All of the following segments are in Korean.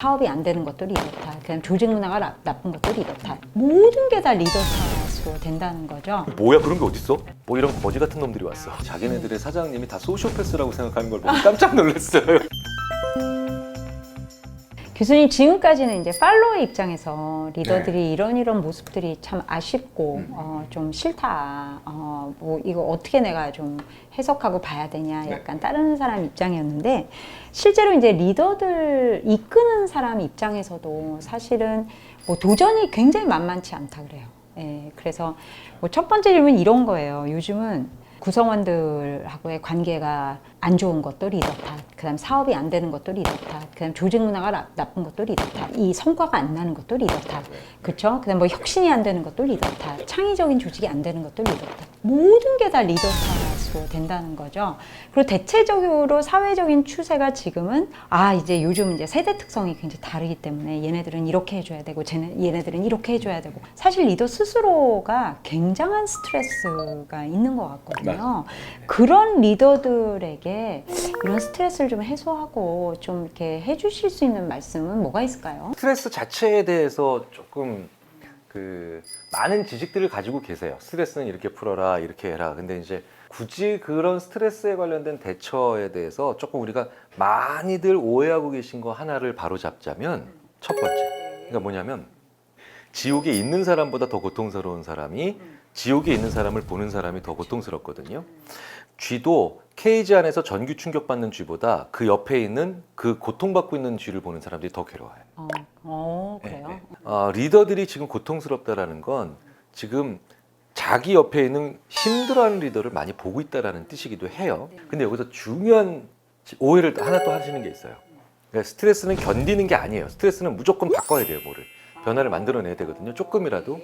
사업이 안 되는 것도 리더 탓, 그다음 조직 문화가 나쁜 것도 리더 탓. 모든 게 다 리더 탓으로 된다는 거죠. 뭐야 그런 게 어딨어? 뭐 이런 거지 같은 놈들이 왔어. 자기네들의 사장님이 다 소시오패스라고 생각하는 걸 보고 깜짝 놀랐어요. 교수님 지금까지는 이제 팔로워의 입장에서 리더들이 이런 모습들이 참 아쉽고 좀 싫다. 뭐 이거 어떻게 내가 좀 해석하고 봐야 되냐. 약간 다른 사람 입장이었는데 실제로 이제 리더들 이끄는 사람 입장에서도 사실은 뭐 도전이 굉장히 만만치 않다 그래요. 예, 그래서 뭐 첫 번째 질문은 이런 거예요. 요즘은 구성원들하고의 관계가 안 좋은 것도 리더 탓, 그다음 사업이 안 되는 것도 리더 탓, 그다음 조직 문화가 나쁜 것도 리더 탓, 이 성과가 안 나는 것도 리더 탓, 그렇죠? 그다음 뭐 혁신이 안 되는 것도 리더 탓, 창의적인 조직이 안 되는 것도 리더 탓, 모든 게 다 리더 탓으로 된다는 거죠. 그리고 대체적으로 사회적인 추세가 지금은 이제 요즘 이제 세대 특성이 굉장히 다르기 때문에 얘네들은 이렇게 해줘야 되고 얘네들은 이렇게 해줘야 되고 사실 리더 스스로가 굉장한 스트레스가 있는 것 같거든요. 그런 리더들에게 이런 스트레스를 좀 해소하고 좀 이렇게 해주실 수 있는 말씀은 뭐가 있을까요? 스트레스 자체에 대해서 조금 많은 지식들을 가지고 계세요. 스트레스는 이렇게 풀어라, 이렇게 해라. 근데 이제 굳이 그런 스트레스에 관련된 대처에 대해서 조금 우리가 많이들 오해하고 계신 거 하나를 바로 잡자면 첫 번째. 그러니까 뭐냐면 지옥에 있는 사람보다 더 고통스러운 사람이 지옥에 있는 사람을 보는 사람이 더 고통스럽거든요. 쥐도 케이지 안에서 전기 충격받는 쥐보다 그 옆에 있는 그 고통받고 있는 쥐를 보는 사람들이 더 괴로워요. 그래요? 리더들이 지금 고통스럽다라는 건 지금 자기 옆에 있는 힘들어하는 리더를 많이 보고 있다라는 뜻이기도 해요. 근데 여기서 중요한 오해를 하나 또 하시는 게 있어요. 그러니까 스트레스는 견디는 게 아니에요. 스트레스는 무조건 바꿔야 돼요. 뭐를 변화를 만들어내야 되거든요. 조금이라도.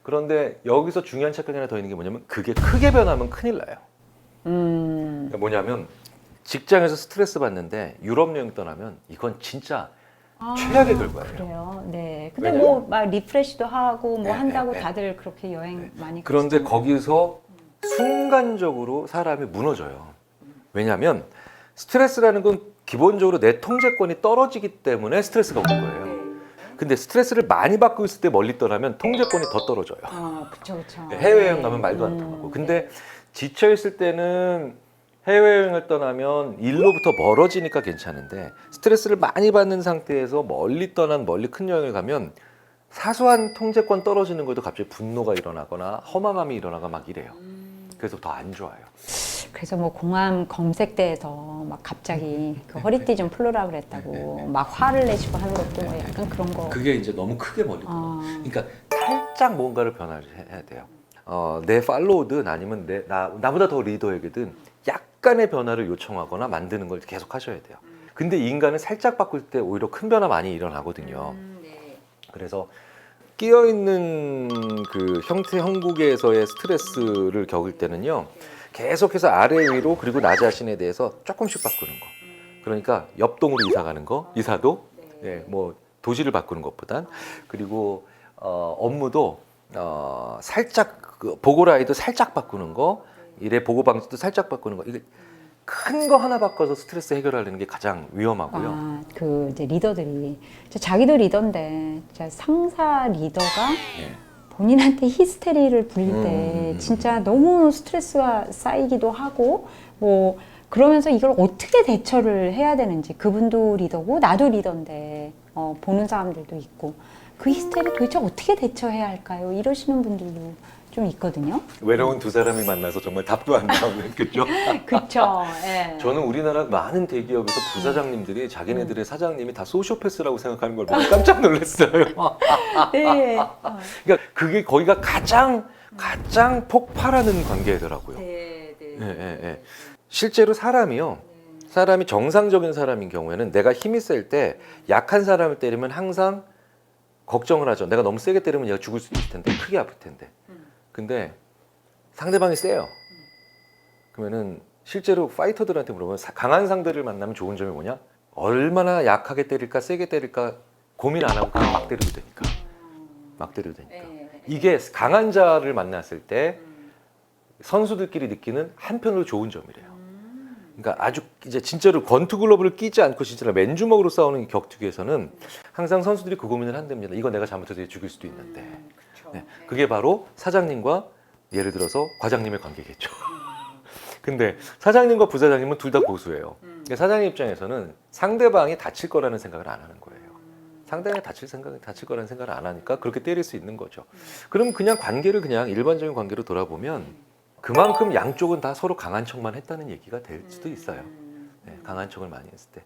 그런데 여기서 중요한 착각이 하나 더 있는 게 뭐냐면 그게 크게 변하면 큰일 나요. 그러니까 뭐냐면 직장에서 스트레스 받는데 유럽 여행 떠나면 이건 진짜 최악의 결과예요. 그래요. 네. 근데 왜냐면- 뭐 막 리프레시도 하고 뭐 한다고 네. 다들 그렇게 여행 많이 그런데 가시잖아요. 거기서 순간적으로 사람이 무너져요. 왜냐하면 스트레스라는 건 기본적으로 내 통제권이 떨어지기 때문에 스트레스가 오는 거예요. 근데 스트레스를 많이 받고 있을 때 멀리 떠나면 통제권이 더 떨어져요. 그쵸. 해외여행 가면 말도 안 통하고. 근데 지쳐있을 때는 해외여행을 떠나면 일로부터 멀어지니까 괜찮은데 스트레스를 많이 받는 상태에서 멀리 떠난 멀리 큰 여행을 가면 사소한 통제권 떨어지는 것도 갑자기 분노가 일어나거나 허망함이 일어나거나 막 이래요. 그래서 더 안 좋아요. 그래서 뭐 공항 검색대에서 막 갑자기 그 허리띠 좀 풀으라 그랬다고 막 화를 내시고 하는 것도 뭐 약간 그런 거. 그게 이제 너무 크게 멀리 떠나. 그러니까 살짝 뭔가를 변화를 해야 돼요. 내 팔로우든 아니면 나보다 더 리더에게든 약간의 변화를 요청하거나 만드는 걸 계속 하셔야 돼요. 근데 인간은 살짝 바꿀 때 오히려 큰 변화 많이 일어나거든요. 그래서 끼어있는 그 형국에서의 스트레스를 겪을 때는요, 계속해서 아래 위로 그리고 나 자신에 대해서 조금씩 바꾸는 거. 그러니까 옆동으로 이사 가는 거, 이사도 뭐 도시를 바꾸는 것보단. 그리고 업무도 살짝 보고라이도 살짝 바꾸는 거, 일의 보고 방식도 살짝 바꾸는 거. 이게 큰 거 하나 바꿔서 스트레스 해결하려는 게 가장 위험하고요. 그 이제 리더들이 자기도 리더인데 진짜 상사 리더가 본인한테 히스테리를 부릴 때 진짜 너무 스트레스가 쌓이기도 하고 뭐 그러면서 이걸 어떻게 대처를 해야 되는지 그분도 리더고 나도 리더인데 보는 사람들도 있고 그 히스테리 도대체 어떻게 대처해야 할까요? 이러시는 분들도 좀 있거든요. 외로운 두 사람이 만나서 정말 답도 안 나오는 그죠? 그렇죠. 예. 저는 우리나라 많은 대기업에서 부사장님들이 자기네들의 사장님이 다 소시오패스라고 생각하는 걸 보고 깜짝 놀랐어요. 네. 그러니까 그게 거기가 가장 폭발하는 관계더라고요. 네. 실제로 사람이 정상적인 사람인 경우에는 내가 힘이 셀 때 약한 사람을 때리면 항상 걱정을 하죠. 내가 너무 세게 때리면 얘가 죽을 수도 있을 텐데, 크게 아플 텐데. 근데 상대방이 세요. 그러면은 실제로 파이터들한테 물어보면 강한 상대를 만나면 좋은 점이 뭐냐? 얼마나 약하게 때릴까 세게 때릴까 고민 안 하고 그냥 막 때려도 되니까. 이게 강한 자를 만났을 때 선수들끼리 느끼는 한편으로 좋은 점이래요. 그러니까 아주 이제 진짜로 권투 글러브를 끼지 않고 진짜로 맨주먹으로 싸우는 격투기에서는 항상 선수들이 그 고민을 한답니다. 이거 내가 잘못해서 죽일 수도 있는데. 네, 그게 바로 사장님과 예를 들어서 과장님의 관계겠죠. 근데 사장님과 부사장님은 둘 다 고수예요. 그러니까 사장님 입장에서는 상대방이 다칠 거라는 생각을 안 하는 거예요. 상대방이 다칠 거라는 생각을 안 하니까 그렇게 때릴 수 있는 거죠. 그럼 그냥 관계를 그냥 일반적인 관계로 돌아보면 그만큼 양쪽은 다 서로 강한 척만 했다는 얘기가 될 수도 있어요. 네, 강한 척을 많이 했을 때.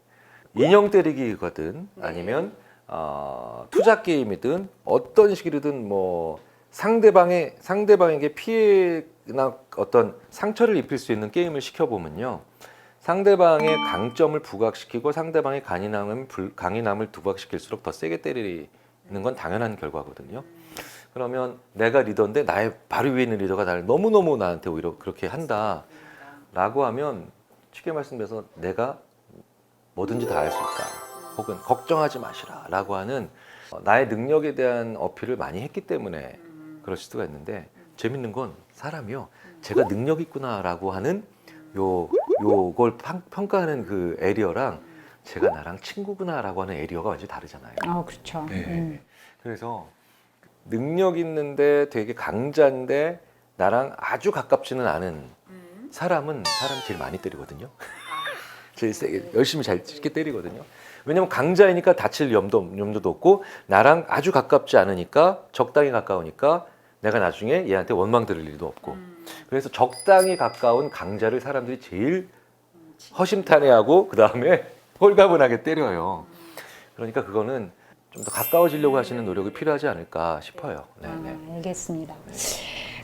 인형 때리기거든 아니면 투자 게임이든 어떤 식이든 뭐 상대방에게 피해나 어떤 상처를 입힐 수 있는 게임을 시켜보면요. 상대방의 강점을 부각시키고 상대방의 강인함을 부각시킬수록 더 세게 때리는 건 당연한 결과거든요. 그러면 내가 리더인데 나의 바로 위에 있는 리더가 나를 너무너무 나한테 오히려 그렇게 한다라고 하면 쉽게 말씀드려서 내가 뭐든지 다 할 수 있다. 혹은 걱정하지 마시라 라고 하는 나의 능력에 대한 어필을 많이 했기 때문에 그럴 수가 있는데 재밌는 건 사람이요. 제가 능력 있구나라고 하는 요걸 평가하는 그 에리어랑 제가 나랑 친구구나라고 하는 에리어가 완전히 다르잖아요. 그렇죠. 네. 그래서 능력 있는데 되게 강자인데 나랑 아주 가깝지는 않은 사람은 제일 많이 때리거든요. 제일 세게 열심히 잘 쉽게 때리거든요. 왜냐면 강자이니까 다칠 염도도 없고 나랑 아주 가깝지 않으니까 적당히 가까우니까 내가 나중에 얘한테 원망 들을 일도 없고 그래서 적당히 가까운 강자를 사람들이 제일 허심탄회하고 그 다음에 홀가분하게 때려요. 그러니까 그거는 좀 더 가까워지려고 하시는 노력이 필요하지 않을까 싶어요. 네네. 알겠습니다.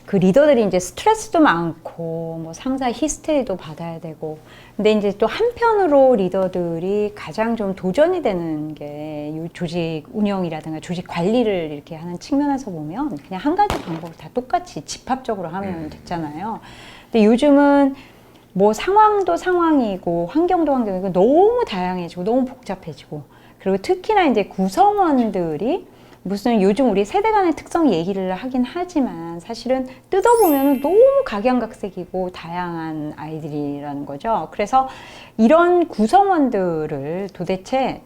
그 리더들이 이제 스트레스도 많고 뭐 상사 히스테리도 받아야 되고 근데 이제 또 한편으로 리더들이 가장 좀 도전이 되는 게 이 조직 운영이라든가 조직 관리를 이렇게 하는 측면에서 보면 그냥 한 가지 방법을 다 똑같이 집합적으로 하면 됐잖아요. 근데 요즘은 뭐 상황도 상황이고 환경도 환경이고 너무 다양해지고 너무 복잡해지고 그리고 특히나 이제 구성원들이 무슨 요즘 우리 세대 간의 특성 얘기를 하긴 하지만 사실은 뜯어보면 너무 각양각색이고 다양한 아이들이라는 거죠. 그래서 이런 구성원들을 도대체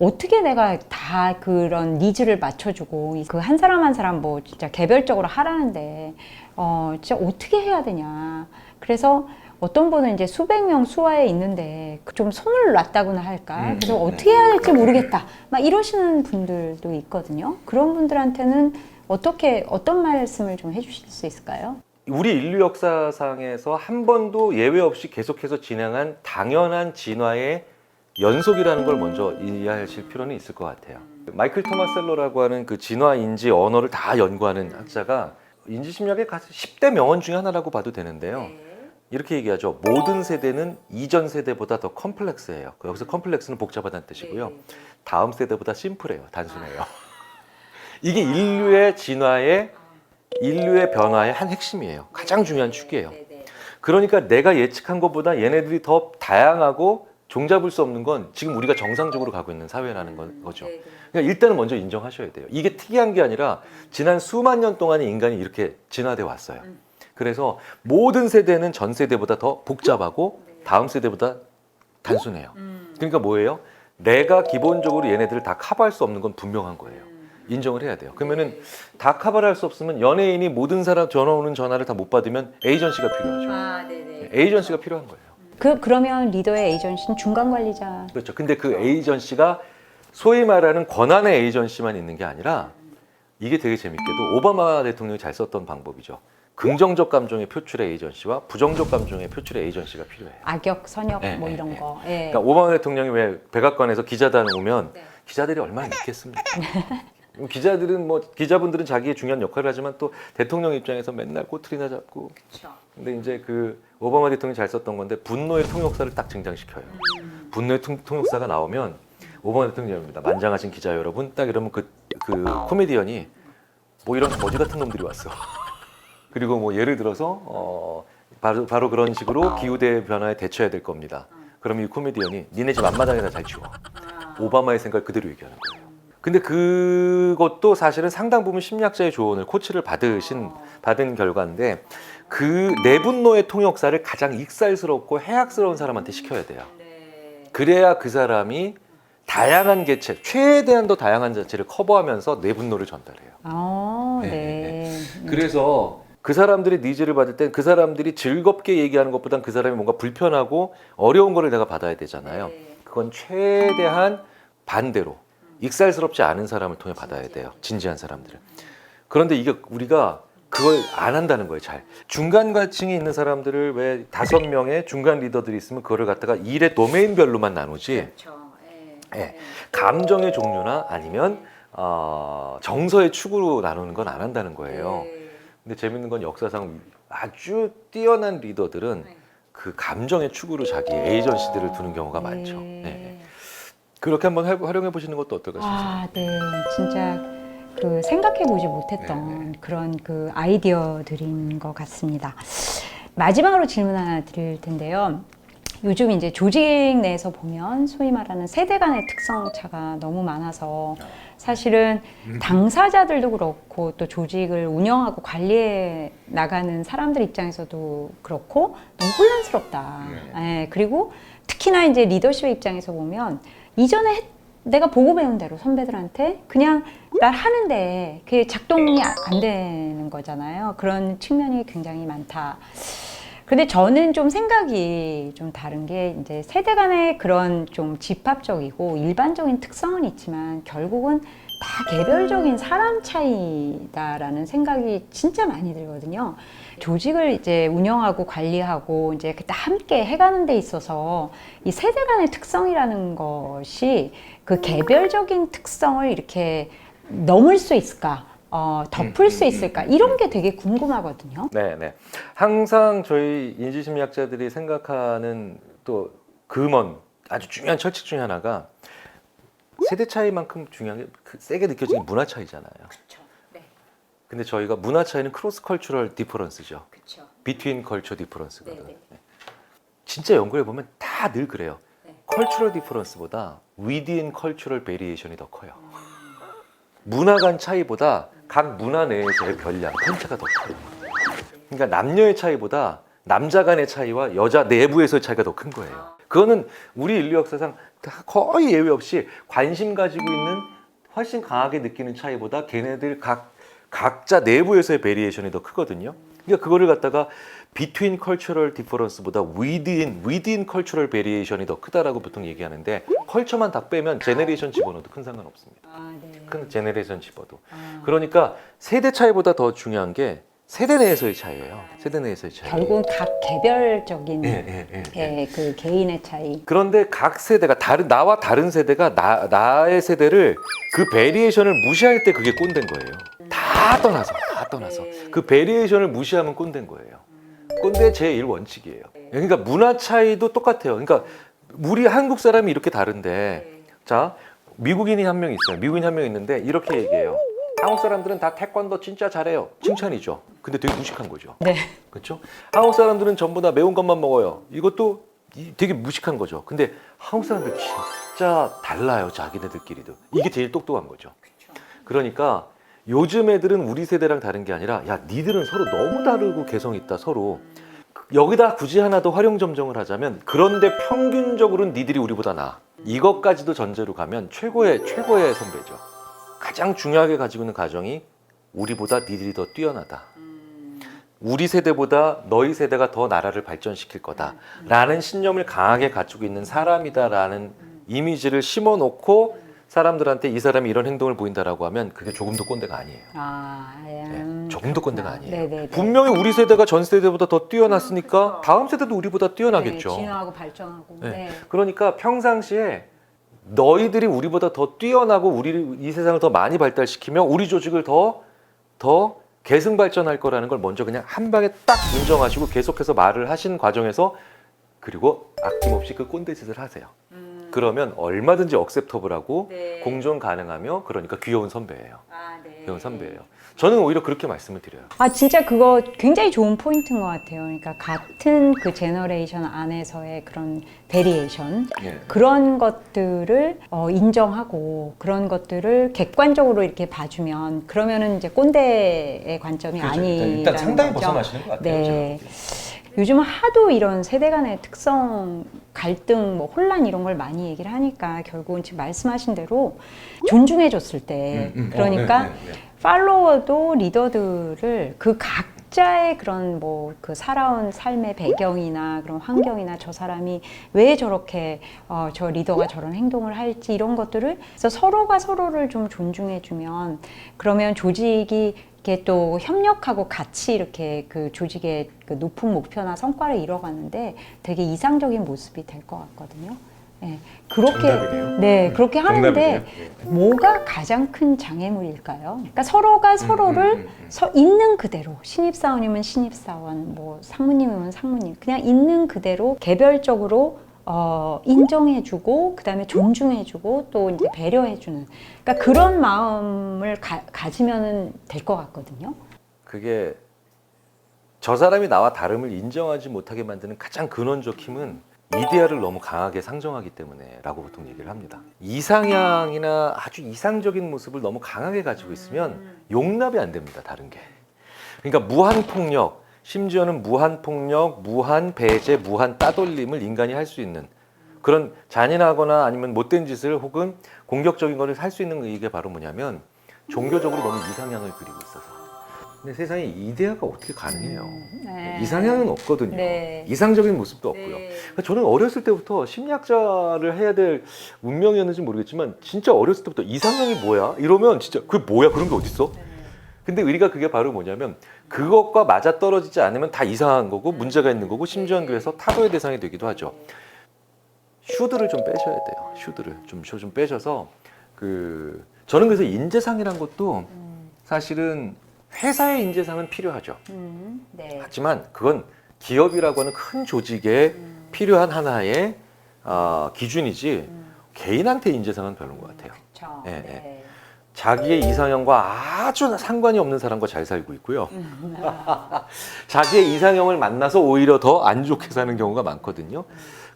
어떻게 내가 다 그런 니즈를 맞춰주고 그 한 사람 한 사람 뭐 진짜 개별적으로 하라는데 진짜 어떻게 해야 되냐. 그래서 어떤 분은 이제 수백 명 수하에 있는데 좀 손을 놨다고나 할까? 그래서 어떻게 해야 될지 모르겠다. 막 이러시는 분들도 있거든요. 그런 분들한테는 어떤 말씀을 좀 해주실 수 있을까요? 우리 인류 역사상에서 한 번도 예외 없이 계속해서 진행한 당연한 진화의 연속이라는 걸 먼저 이해하실 필요는 있을 것 같아요. 마이클 토마셀러라고 하는 그 진화인지 언어를 다 연구하는 학자가 인지심리학의 10대 명언 중에 하나라고 봐도 되는데요. 이렇게 얘기하죠. 모든 세대는 이전 세대보다 더 컴플렉스해요. 여기서 컴플렉스는 복잡하다는 뜻이고요. 다음 세대보다 심플해요. 단순해요. 이게 인류의 진화의 인류의 변화의 한 핵심이에요. 가장 중요한 축이에요. 그러니까 내가 예측한 것보다 얘네들이 더 다양하고 종잡을 수 없는 건 지금 우리가 정상적으로 가고 있는 사회라는 거죠. 그러니까 일단은 먼저 인정하셔야 돼요. 이게 특이한 게 아니라 지난 수만 년 동안의 인간이 이렇게 진화돼 왔어요. 그래서 모든 세대는 전 세대보다 더 복잡하고 다음 세대보다 단순해요. 그러니까 뭐예요? 내가 기본적으로 얘네들을 다 커버할 수 없는 건 분명한 거예요. 인정을 해야 돼요. 그러면은 다 커버할 수 없으면 연예인이 모든 사람 전화 오는 전화를 다 못 받으면 에이전시가 필요하죠. 에이전시가 필요한 거예요. 그러면 리더의 에이전시는 중간 관리자. 그렇죠. 근데 그 에이전시가 소위 말하는 권한의 에이전시만 있는 게 아니라 이게 되게 재밌게도 오바마 대통령이 잘 썼던 방법이죠. 긍정적 감정의 표출의 에이전시와 부정적 감정의 표출의 에이전시가 필요해요. 악역, 선역 네, 뭐 네, 이런 네. 거. 예. 그러니까 오바마 대통령이 왜 백악관에서 기자단 오면 기자들이 얼마나 믿겠습니까? 기자분들은 자기의 중요한 역할을 하지만 또 대통령 입장에서 맨날 꼬투리나 잡고. 근데 이제 그 오바마 대통령이 잘 썼던 건데 분노의 통역사를 딱 등장시켜요. 분노의 통역사가 나오면 오바마 대통령입니다. 만장하신 기자 여러분, 딱 이러면 그 코미디언이 뭐 이런 거지 같은 놈들이 왔어. 그리고 뭐 예를 들어서 바로 그런 식으로 기후대 변화에 대처해야 될 겁니다. 그럼 이 코미디언이 니네 집 앞마당에다 잘 치워. 오바마의 생각을 그대로 얘기하는 거예요. 근데 그것도 사실은 상당 부분 심리학자의 조언을 코치를 받은 결과인데 그 내분노의 통역사를 가장 익살스럽고 해악스러운 사람한테 시켜야 돼요. 그래야 그 사람이 다양한 개체, 최대한 더 다양한 자체를 커버하면서 내분노를 전달해요. 네. 그래서 그 사람들의 니즈를 받을 땐 그 사람들이 즐겁게 얘기하는 것보단 그 사람이 뭔가 불편하고 어려운 거를 내가 받아야 되잖아요. 그건 최대한 반대로 익살스럽지 않은 사람을 통해 받아야 돼요. 진지한 사람들은. 그런데 이게 우리가 그걸 안 한다는 거예요. 잘 중간가층에 있는 사람들을 왜 5명의 중간 리더들이 있으면 그거를 갖다가 일의 도메인별로만 나누지, 감정의 종류나 아니면 정서의 축으로 나누는 건 안 한다는 거예요. 근데 재밌는 건 역사상 아주 뛰어난 리더들은 그 감정의 축으로 자기 에이전시들을 두는 경우가 많죠. 그렇게 한번 활용해 보시는 것도 어떨까 싶습니다. 네. 진짜 그 생각해보지 못했던 그런 그 아이디어들인 것 같습니다. 마지막으로 질문 하나 드릴 텐데요. 요즘 이제 조직 내에서 보면 소위 말하는 세대 간의 특성 차가 너무 많아서 사실은 당사자들도 그렇고 또 조직을 운영하고 관리해 나가는 사람들 입장에서도 그렇고 너무 혼란스럽다. 그리고 특히나 이제 리더십의 입장에서 보면 이전에 내가 보고 배운 대로 선배들한테 그냥 날 하는데 그게 작동이 안 되는 거잖아요. 그런 측면이 굉장히 많다. 근데 저는 좀 생각이 좀 다른 게 이제 세대 간의 그런 좀 집합적이고 일반적인 특성은 있지만 결국은 다 개별적인 사람 차이다라는 생각이 진짜 많이 들거든요. 조직을 이제 운영하고 관리하고 이제 그때 함께 해가는 데 있어서 이 세대 간의 특성이라는 것이 그 개별적인 특성을 이렇게 넘을 수 있을까? 덮을 수 있을까? 이런 게 되게 궁금하거든요. 네. 항상 저희 인지심리학자들이 생각하는 또 금원, 아주 중요한 철칙 중에 하나가 세대 차이만큼 중요한 게 세게 느껴지는 문화 차이잖아요. 그렇죠. 네. 근데 저희가 문화 차이는 크로스 컬처럴 디퍼런스죠. 그렇죠. 비트윈 컬처 디퍼런스거든. 네네. 진짜 연구해 보면 다 늘 그래요. 컬처럴 디퍼런스보다 위디인 컬처럴 베리에이션이 더 커요. 문화 간 차이보다 각 문화 내에서의 별량, 편차가 더 커요. 그러니까 남녀의 차이보다 남자 간의 차이와 여자 내부에서의 차이가 더 큰 거예요. 그거는 우리 인류 역사상 거의 예외 없이 관심 가지고 있는 훨씬 강하게 느끼는 차이보다 걔네들 각자 내부에서의 베리에이션이 더 크거든요. 그러니까 그거를 갖다가 between cultural difference보다 within cultural variation이 더 크다라고 보통 얘기하는데 컬처만 다 빼면 제네레이션 집어넣어도 큰 상관없습니다. 큰 제네레이션 집어도. 그러니까 세대 차이보다 더 중요한 게 세대 내에서의 차이예요. 세대 내에서의 차이. 결국은 각 개별적인 그 개인의 차이. 그런데 각 세대가 나와 다른 세대가 나의 세대를 그 베리에이션을 무시할 때 그게 꼰대인 거예요. 다 떠나서 그 베리에이션을 무시하면 꼰대인 거예요. 꼰대의 제1원칙이에요. 그러니까 문화 차이도 똑같아요. 그러니까 우리 한국 사람이 이렇게 다른데 자 미국인이 한 명 있어요. 미국인이 한 명 있는데 이렇게 얘기해요. 한국 사람들은 다 태권도 진짜 잘해요. 칭찬이죠. 근데 되게 무식한 거죠. 네. 그렇죠? 한국 사람들은 전부 다 매운 것만 먹어요. 이것도 되게 무식한 거죠. 근데 한국 사람들 진짜 달라요. 자기네들끼리도. 이게 제일 똑똑한 거죠. 그러니까 요즘 애들은 우리 세대랑 다른 게 아니라 야 니들은 서로 너무 다르고 개성 있다 서로. 여기다 굳이 하나 더 활용 점정을 하자면 그런데 평균적으로는 니들이 우리보다 나아. 이것까지도 전제로 가면 최고의 선배죠. 가장 중요하게 가지고 있는 가정이 우리보다 니들이 더 뛰어나다. 우리 세대보다 너희 세대가 더 나라를 발전시킬 거다라는 신념을 강하게 가지고 있는 사람이다라는 이미지를 심어놓고 사람들한테 이 사람이 이런 행동을 보인다라고 하면 그게 조금도 꼰대가 아니에요. 조금도 꼰대가 아니에요. 네네네. 분명히 우리 세대가 전 세대보다 더 뛰어났으니까 다음 세대도 우리보다 뛰어나겠죠. 진화하고 발전하고. 그러니까 평상시에 너희들이 우리보다 더 뛰어나고 우리 이 세상을 더 많이 발달시키며 우리 조직을 더 계승 발전할 거라는 걸 먼저 그냥 한 방에 딱 인정하시고 계속해서 말을 하신 과정에서 그리고 아낌없이 그 꼰대 짓을 하세요. 그러면 얼마든지 억셉터블하고 공존 가능하며 그러니까 귀여운 선배예요. 배운 선배예요. 저는 오히려 그렇게 말씀을 드려요. 아, 진짜 그거 굉장히 좋은 포인트인 것 같아요. 그러니까 같은 그 제너레이션 안에서의 그런 베리에이션, 예. 그런 것들을 인정하고 그런 것들을 객관적으로 이렇게 봐주면 그러면은 이제 꼰대의 관점이 그렇죠. 아니라는 일단 상당히 거죠. 벗어나시는 것 같아요. 네. 요즘은 하도 이런 세대 간의 특성, 갈등, 뭐 혼란 이런 걸 많이 얘기를 하니까 결국은 지금 말씀하신 대로 존중해줬을 때, 그러니까 네. 팔로워도 리더들을 그 각자의 그런 뭐 그 살아온 삶의 배경이나 그런 환경이나 저 사람이 왜 저렇게 저 리더가 저런 행동을 할지 이런 것들을 그래서 서로가 서로를 좀 존중해주면 그러면 조직이 이렇게 또 협력하고 같이 이렇게 그 조직의 그 높은 목표나 성과를 이뤄가는데 되게 이상적인 모습이 될 것 같거든요. 네, 그렇게 정답이네요. 네 그렇게 하는데 정답이네요. 뭐가 가장 큰 장애물일까요? 그러니까 서로가 서로를 있는 그대로 신입사원이면 신입사원, 뭐 상무님이면 상무님 그냥 있는 그대로 개별적으로 인정해주고 그다음에 존중해주고 또 이제 배려해주는 그러니까 그런 마음을 가지면은 될 것 같거든요. 그게 저 사람이 나와 다름을 인정하지 못하게 만드는 가장 근원적 힘은 이데아를 너무 강하게 상정하기 때문에 라고 보통 얘기를 합니다. 이상향이나 아주 이상적인 모습을 너무 강하게 가지고 있으면 용납이 안 됩니다. 다른 게. 그러니까 무한폭력, 심지어는 무한폭력, 무한배제, 무한 따돌림을 인간이 할 수 있는 그런 잔인하거나 아니면 못된 짓을 혹은 공격적인 것을 할 수 있는 이게 바로 뭐냐면 종교적으로 너무 이상향을 그리고 있어서. 근데 세상에 이데아가 어떻게 가능해요? 네. 이상향은 없거든요. 네. 이상적인 모습도 없고요. 네. 그러니까 저는 어렸을 때부터 심리학자를 해야 될 운명이었는지 모르겠지만 진짜 어렸을 때부터 이상형이 뭐야? 이러면 진짜 그게 뭐야? 그런 게 어딨어? 근데 우리가 그게 바로 뭐냐면 그것과 맞아떨어지지 않으면 다 이상한 거고 문제가 있는 거고 심지어는 그래서 타도의 대상이 되기도 하죠. 슈드를 좀 빼셔야 돼요. 슈드를 좀 빼셔서 저는 그래서 인재상이란 것도 사실은 회사의 인재상은 필요하죠. 네. 하지만 그건 기업이라고 하는 큰 조직에 필요한 하나의 기준이지 개인한테 인재상은 별로인 것 같아요. 그렇죠. 예, 네. 자기의 이상형과 아주 상관이 없는 사람과 잘 살고 있고요. 자기의 이상형을 만나서 오히려 더 안 좋게 사는 경우가 많거든요.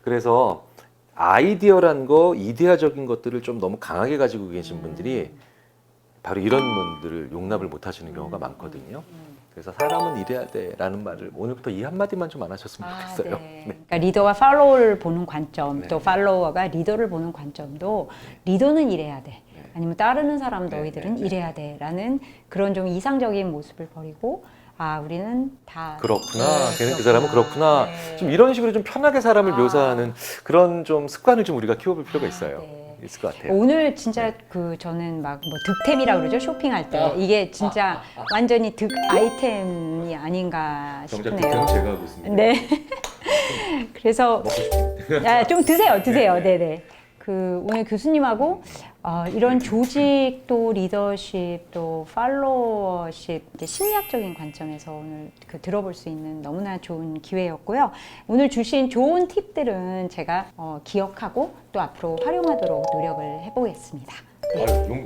그래서 아이디어란 거, 이데아적인 것들을 좀 너무 강하게 가지고 계신 분들이 바로 이런 분들을 용납을 못 하시는 경우가 많거든요. 그래서 사람은 이래야 돼라는 말을 오늘부터 이 한마디만 좀 안 하셨으면 좋겠어요. 네. 그러니까 리더가 팔로워를 보는 관점, 네. 또 팔로워가 리더를 보는 관점도 리더는 이래야 돼. 아니면 따르는 사람 네, 너희들은 네. 이래야 돼라는 그런 좀 이상적인 모습을 버리고 우리는 다 그렇구나. 네, 걔는 그 사람은 그렇구나. 네. 좀 이런 식으로 좀 편하게 사람을 묘사하는 그런 좀 습관을 좀 우리가 키워볼 필요가 있어요. 네. 있을 것 같아요. 오늘 진짜 저는 막 뭐 득템이라고 그러죠 쇼핑할 때 이게 진짜 완전히 득 아이템이 아닌가 싶네요. 제가 하고 있습니다. 네. 그래서 좀 드세요. 네. 네네. 오늘 교수님하고 이런 조직 또 리더십 또 팔로워십 이제 심리학적인 관점에서 오늘 들어볼 수 있는 너무나 좋은 기회였고요. 오늘 주신 좋은 팁들은 제가 기억하고 또 앞으로 활용하도록 노력을 해보겠습니다.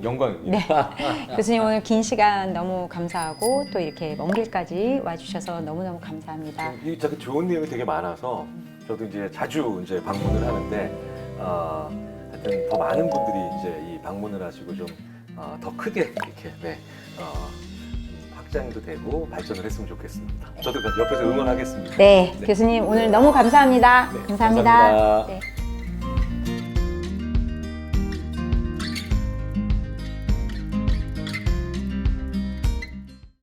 영광입니다. 네. 교수님 오늘 긴 시간 너무 감사하고 또 이렇게 먼 길까지 와주셔서 너무너무 감사합니다. 이 되게 좋은 내용이 되게 많아서 저도 이제 자주 이제 방문을 하는데 하여튼 더 많은 분들이 이제 이 방문을 하시고 좀 더 크게 이렇게 확장도 되고 발전을 했으면 좋겠습니다. 저도 옆에서 응원하겠습니다. 네, 교수님 오늘 너무 감사합니다. 네, 감사합니다. 감사합니다. 네.